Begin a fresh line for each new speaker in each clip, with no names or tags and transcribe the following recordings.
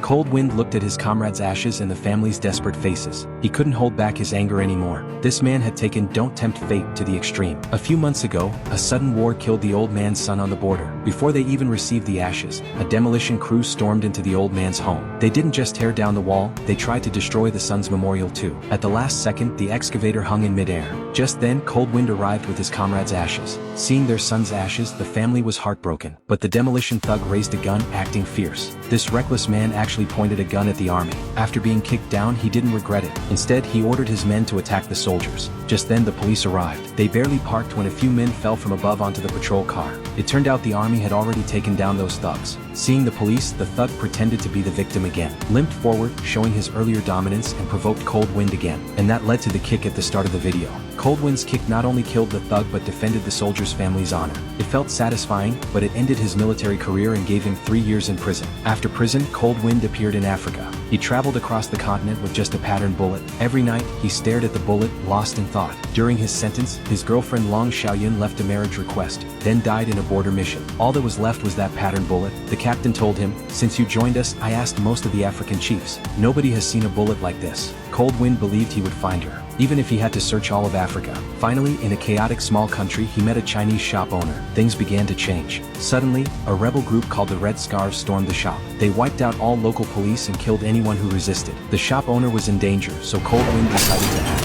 Cold Wind looked at his comrades' ashes and the family's desperate faces. He couldn't hold back his anger anymore. This man had taken "don't tempt fate" to the extreme. A few months ago, a sudden war killed the old man's son on the border. Before they even received the ashes, a demolition crew stormed into the old man's home. They didn't just tear down the wall, they tried to destroy the son's memorial too. At the last second, the excavator hung in midair. Just then, Cold Wind arrived with his comrades' ashes. Seeing their son's ashes, the family was heartbroken. But the demolition thug raised a gun, acting fierce. This reckless man actually pointed a gun at the army. After being kicked down, he didn't regret it. Instead, he ordered his men to attack the soldiers. Just then, the police arrived. They barely parked when a few men fell from above onto the patrol car. It turned out the army had already taken down those thugs. Seeing the police, the thug pretended to be the victim again, limped forward, showing his earlier dominance, and provoked Cold Wind again. And that led to the kick at the start of the video. Cold Wind's kick not only killed the thug but defended the soldier's family's honor. It felt satisfying, but it ended his military career and gave him 3 years in prison. After prison, Cold Wind appeared in Africa. He traveled across the continent with just a patterned bullet. Every night, he stared at the bullet, lost in thought. During his sentence, his girlfriend Long Xiaoyun left a marriage request, then died in a border mission. All that was left was that patterned bullet. The captain told him, "Since you joined us, I asked most of the African chiefs. Nobody has seen a bullet like this." Cold Wind believed he would find her, even if he had to search all of Africa. Finally, in a chaotic small country, he met a Chinese shop owner. Things began to change. Suddenly, a rebel group called the Red Scarves stormed the shop. They wiped out all local police and killed anyone who resisted. The shop owner was in danger, so Cold Wind decided to act.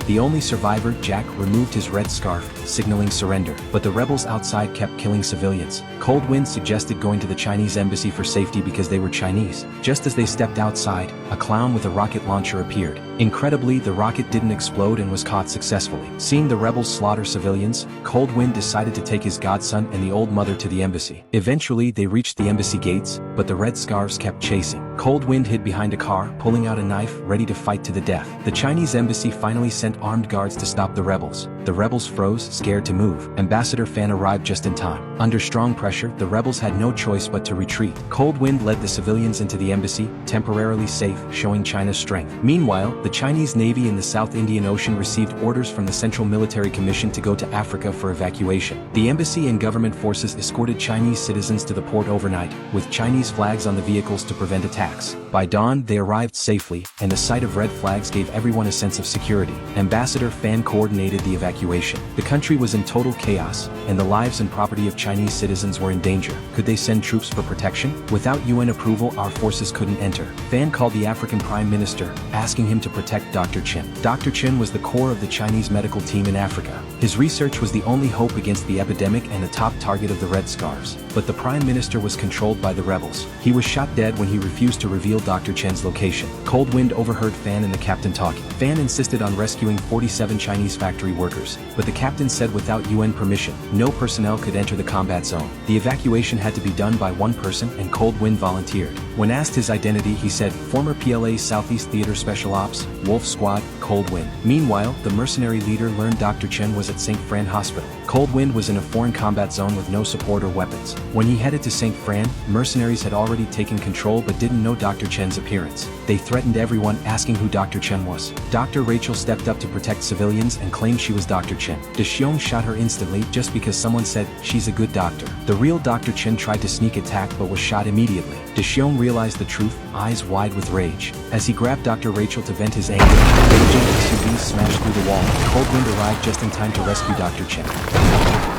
The only survivor, Jack, removed his red scarf, signaling surrender. But the rebels outside kept killing civilians. Cold Wind suggested going to the Chinese embassy for safety because they were Chinese. Just as they stepped outside, a clown with a rocket launcher appeared. Incredibly, the rocket didn't explode and was caught successfully. Seeing the rebels slaughter civilians, Cold Wind decided to take his godson and the old mother to the embassy. Eventually, they reached the embassy gates, but the Red Scarves kept chasing. Cold Wind hid behind a car, pulling out a knife, ready to fight to the death. The Chinese embassy finally sent armed guards to stop the rebels. The rebels froze, scared to move. Ambassador Fan arrived just in time. Under strong pressure, the rebels had no choice but to retreat. Cold Wind led the civilians into the embassy, temporarily safe, showing China's strength. Meanwhile, the Chinese Navy in the South Indian Ocean received orders from the Central Military Commission to go to Africa for evacuation. The embassy and government forces escorted Chinese citizens to the port overnight, with Chinese flags on the vehicles to prevent attacks. By dawn, they arrived safely, and the sight of red flags gave everyone a sense of security. Ambassador Fan coordinated the evacuation. The country was in total chaos, and the lives and property of Chinese citizens were in danger. Could they send troops for protection? Without UN approval, our forces couldn't enter. Fan called the African Prime Minister, asking him to protect Dr. Chen. Dr. Chen was the core of the Chinese medical team in Africa. His research was the only hope against the epidemic and the top target of the Red Scarves. But the Prime Minister was controlled by the rebels. He was shot dead when he refused to reveal Dr. Chen's location. Cold Wind overheard Fan and the captain talking. Fan insisted on rescuing 47 Chinese factory workers, but the captain said without UN permission, no personnel could enter the combat zone. The evacuation had to be done by one person, and Cold Wind volunteered. When asked his identity, he said, former PLA Southeast Theater Special Ops, Wolf Squad, Cold Wind. Meanwhile, the mercenary leader learned Dr. Chen was at St. Fran Hospital. Cold Wind was in a foreign combat zone with no support or weapons. When he headed to St. Fran, mercenaries had already taken control but didn't know Dr. Chen's appearance. They threatened everyone, asking who Dr. Chen was. Dr. Rachel stepped up to protect civilians and claimed she was Dr. Chen. De Xiong shot her instantly just because someone said, she's a good doctor. The real Dr. Chen tried to sneak attack but was shot immediately. De Xiong realized the truth, eyes wide with rage. As he grabbed Dr. Rachel to vent his anger, the SUV smashed through the wall. Cold Wind arrived just in time to rescue Dr. Chen.